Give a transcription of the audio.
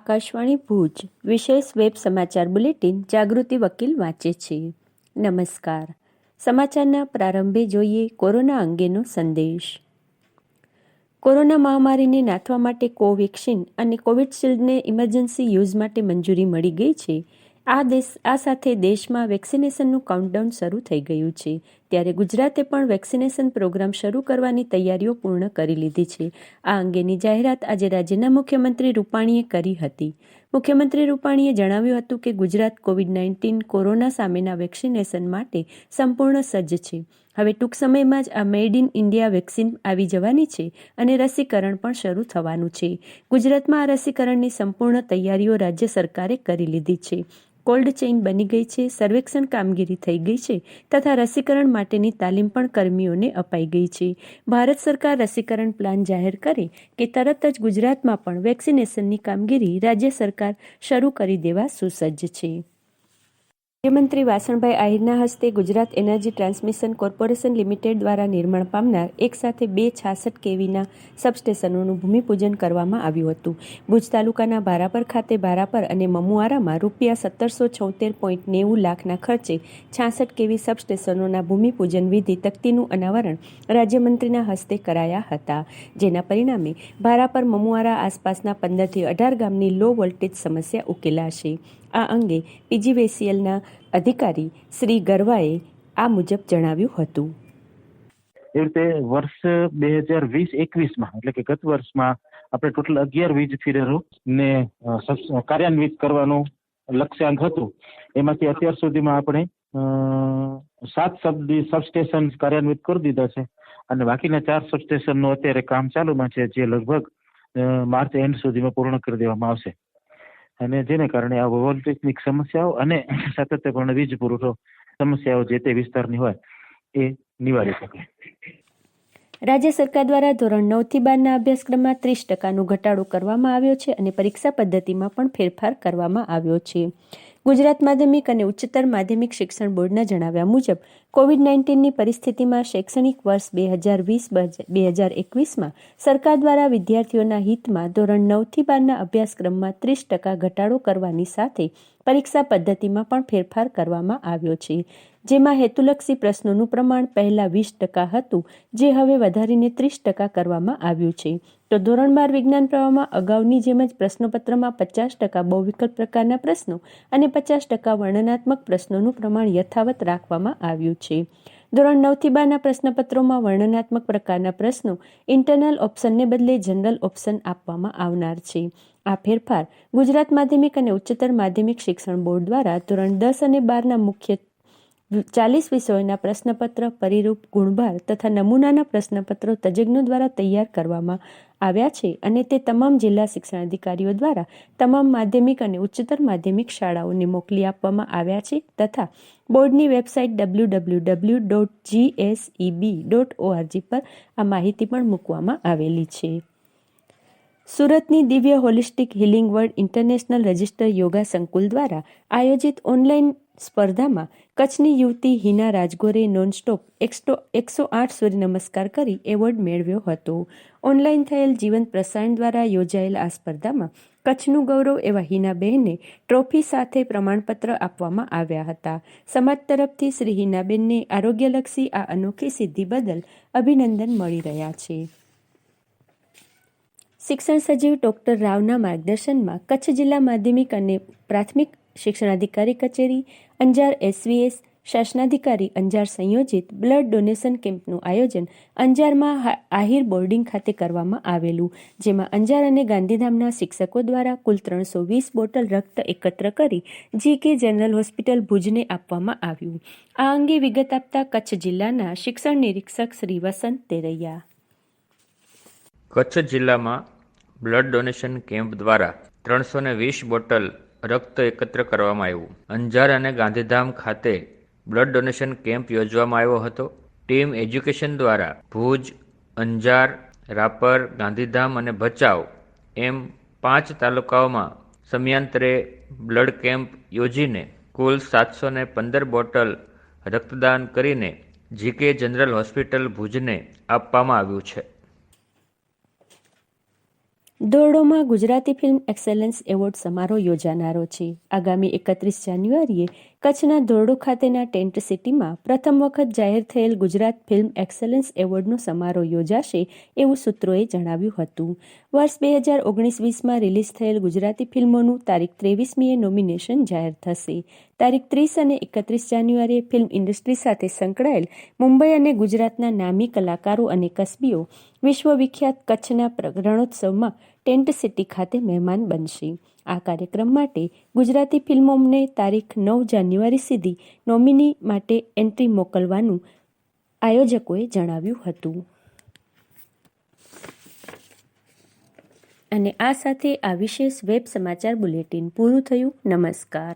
આકાશવાણી ભુજ વિશેષ વેબ સમાચાર બુલેટિન જાગૃતિ વકીલ વાંચે છે. નમસ્કાર. સમાચારના પ્રારંભે જોઈએ કોરોના અંગેનો સંદેશ. કોરોના મહામારીને નાથવા માટે કોવેક્સિન અને કોવિડશિલ્ડને ઇમરજન્સી યુઝ માટે મંજૂરી મળી ગઈ છે. આ સાથે દેશમાં વેક્સિનેશનનું કાઉન્ટડાઉન શરૂ થઈ ગયું છે. ત્યારે ગુજરાતે પણ વેક્સિનેશન પ્રોગ્રામ શરૂ કરવાની તૈયારીઓ પૂર્ણ કરી લીધી છે. આ અંગેની જાહેરાત આજે રાજ્યના મુખ્યમંત્રી રૂપાણીએ કરી હતી. મુખ્યમંત્રી રૂપાણીએ જણાવ્યું હતું કે ગુજરાત કોવિડ-19 કોરોના સામેના વેક્સિનેશન માટે સંપૂર્ણ સજ્જ છે. હવે ટૂંક સમયમાં જ આ મેડ ઇન ઇન્ડિયા વેક્સિન આવી જવાની છે અને રસીકરણ પણ શરૂ થવાનું છે. ગુજરાતમાં આ રસીકરણની સંપૂર્ણ તૈયારીઓ રાજ્ય સરકારે કરી લીધી છે. કોલ્ડ ચેઇન બની ગઈ છે, સર્વેક્ષણ કામગીરી થઈ ગઈ છે તથા રસીકરણ માટેની તાલીમ પણ કર્મીઓને અપાઈ ગઈ છે. ભારત સરકાર રસીકરણ પ્લાન જાહેર કરે કે તરત જ ગુજરાતમાં પણ વેક્સિનેશનની કામગીરી રાજ્ય સરકાર શરૂ કરી દેવા સુસજ્જ છે. મુખ્યમંત્રી વાસણભાઈ આહિરના હસ્તે Gujarat energy transmission corporation limited દ્વારા નિર્માણ પામનાર એક સાથે 266 kVના સબસ્ટેશનોનું ભૂમિપૂજન કરવામાં આવ્યું હતું. ભુજ તાલુકાના ભારાપર ખાતે ભારાપર અને મમુઆરામાં ₹776.90 લાખના ખર્ચે 66 kV સબસ્ટેશનોના ભૂમિપૂજન વિધિ તકતીનું અનાવરણ રાજ્યમંત્રીના હસ્તે કરાયા હતા. જેના પરિણામે ભારાપર મમુઆરા આસપાસના 15થી 18 ગામની લો વોલ્ટેજ સમસ્યા ઉકેલાશે. આ અંગે પીજીવીસીએલના અધિકારી શ્રી ગરવાએ આ મુજબ જણાવ્યું હતું. એ રીતે વર્ષ 2020-21માં એટલે કે ગત વર્ષમાં આપણે ટોટલ 11 વીજ ફીડરોને કાર્યાન્વિત કરવાનું લક્ષ્યાંક હતું. એમાંથી અત્યાર સુધીમાં આપણે 7 સબસ્ટેશન કાર્યાન્વિત કરી દીધા છે અને બાકીના 4 સબસ્ટેશનનું અત્યારે કામ ચાલુમાં છે, જે લગભગ માર્ચ એન્ડ સુધીમાં પૂર્ણ કરી દેવામાં આવશે અને જેને કારણે આ વોલ્ટેજની સમસ્યાઓ અને સાતત્યપૂર્ણ વીજ પુરવઠો સમસ્યાઓ જે તે વિસ્તારની હોય એ નિવારી શકે. રાજ્ય સરકાર દ્વારા ધોરણ 9 થી 12ના અભ્યાસક્રમમાં 30% ઘટાડો કરવામાં આવ્યો છે અને પરીક્ષા પદ્ધતિમાં પણ ફેરફાર કરવામાં આવ્યો છે. ગુજરાત માધ્યમિક અને ઉચ્ચતર માધ્યમિક શિક્ષણ બોર્ડના જણાવ્યા મુજબ કોવિડ-19ની પરિસ્થિતિમાં શૈક્ષણિક વર્ષ 2020-2021માં સરકાર દ્વારા વિદ્યાર્થીઓના હિતમાં ધોરણ 9 થી 12ના અભ્યાસક્રમમાં 30% ઘટાડો કરવાની સાથે પરીક્ષા પદ્ધતિમાં પણ ફેરફાર કરવામાં આવ્યો છે. જેમાં હેતુલક્ષી પ્રશ્નોનું પ્રમાણ પહેલા 20% હતું, જે હવે વધારીને 30% કરવામાં આવ્યું છે. તો ધોરણ 12 વિજ્ઞાન પ્રવાહમાં અગાઉની જેમ જ પ્રશ્નોપત્રમાં 50% બહુવિકલ્પ પ્રકારના પ્રશ્નો અને 50% વર્ણનાત્મક પ્રશ્નોનું પ્રમાણ યથાવત રાખવામાં આવ્યું છે. ધોરણ 9 થી 12ના પ્રશ્નપત્રોમાં વર્ણનાત્મક પ્રકારના પ્રશ્નો ઇન્ટરનલ ઓપ્શનને બદલે જનરલ ઓપ્શન આપવામાં આવનાર છે. આ ફેરફાર ગુજરાત માધ્યમિક અને ઉચ્ચતર માધ્યમિક શિક્ષણ બોર્ડ દ્વારા ધોરણ 10 અને 12ના મુખ્ય 40 વિષયોના પ્રશ્નપત્ર, પરિરૂપ, ગુણભાર તથા નમૂનાના પ્રશ્નપત્રો તજજ્ઞો દ્વારા તૈયાર કરવામાં આવ્યા છે અને તે તમામ જિલ્લા શિક્ષણાધિકારીઓ દ્વારા તમામ માધ્યમિક અને ઉચ્ચતર માધ્યમિક શાળાઓને મોકલી આપવામાં આવ્યા છે તથા બોર્ડની વેબસાઇટ www.gseb.org પર આ માહિતી પણ મૂકવામાં આવેલી છે. સુરતની દિવ્ય holistic healing world international register yoga સંકુલ દ્વારા આયોજિત ઓનલાઈન સ્પર્ધામાં કચ્છની યુવતી હિના રાજગોરે નોનસ્ટોપ 108 સૂર્ય નમસ્કાર કરી એવોર્ડ મેળવ્યો હતો. ઓનલાઈન થયેલ જીવંત પ્રસારણ દ્વારા યોજાયેલ આ સ્પર્ધામાં કચ્છનું ગૌરવ એવા હિનાબેનને ટ્રોફી સાથે પ્રમાણપત્ર આપવામાં આવ્યા હતા. સમાજ તરફથી શ્રી હિનાબેનને આરોગ્યલક્ષી આ અનોખી સિદ્ધિ બદલ અભિનંદન મળી રહ્યા છે. શિક્ષણ સચિવ ડોક્ટર રાવના માર્ગદર્શનમાં કચ્છ જિલ્લા માધ્યમિક અને પ્રાથમિક શિક્ષણાધિકારી કચેરી અંજાર SVS શાસનાધિકારી અંજાર સંયોજિત બ્લડ ડોનેશન કેમ્પનું આયોજન અંજારમાં આહિર બોર્ડિંગ ખાતે કરવામાં આવેલું, જેમાં અંજાર અને ગાંધીધામના શિક્ષકો દ્વારા કુલ 320 બોટલ રક્ત એકત્ર કરી GK જનરલ હોસ્પિટલ ભુજને આપવામાં આવ્યું. આ અંગે વિગત આપતા કચ્છ જિલ્લાના શિક્ષણ નિરીક્ષક શ્રી વસંત તેરૈયા. કચ્છ જિલ્લામાં બ્લડ ડોનેશન કેમ્પ દ્વારા 320 બોટલ રક્ત એકત્ર કરવામાં આવ્યું. અંજાર અને ગાંધીધામ ખાતે બ્લડ ડોનેશન કેમ્પ યોજવામાં આવ્યો હતો. ટીમ એજ્યુકેશન દ્વારા ભુજ, અંજાર, રાપર, ગાંધીધામ અને ભચાઉ એમ 5 તાલુકાઓમાં સમયાંતરે બ્લડ કેમ્પ યોજીને કુલ 715 બોટલ રક્તદાન કરીને GK જનરલ હોસ્પિટલ ભુજને આપવામાં આવ્યું છે. ધોરડોમાં ગુજરાતી ફિલ્મ એક્સેલન્સ એવોર્ડ સમારોહ યોજાનારો છે. આગામી 31 જાન્યુઆરીએ કચ્છના ધોરડો ખાતેના ટેન્ટ સિટીમાં પ્રથમ વખત જાહેર થયેલ ગુજરાત ફિલ્મ એક્સેલન્સ એવોર્ડનો સમારોહ યોજાશે એવું સૂત્રોએ જણાવ્યું હતું. વર્ષ 2019-20માં રિલીઝ થયેલ ગુજરાતી ફિલ્મોનું તારીખ 23મીએ નોમિનેશન જાહેર થશે. તારીખ 30 અને 31 જાન્યુઆરીએ ફિલ્મ ઇન્ડસ્ટ્રી સાથે સંકળાયેલ મુંબઈ અને ગુજરાતના નામી કલાકારો અને કસબીઓ વિશ્વવિખ્યાત કચ્છના રણોત્સવમાં ટેન્ટ સિટી ખાતે મહેમાન બનશે. આ કાર્યક્રમ માટે ગુજરાતી ફિલ્મોને તારીખ 9 જાન્યુઆરી સુધી નોમિની માટે એન્ટ્રી મોકલવાનું આયોજકોએ જણાવ્યું હતું. અને આ સાથે આ વિશેષ વેબ સમાચાર બુલેટિન પૂરું થયું. નમસ્કાર.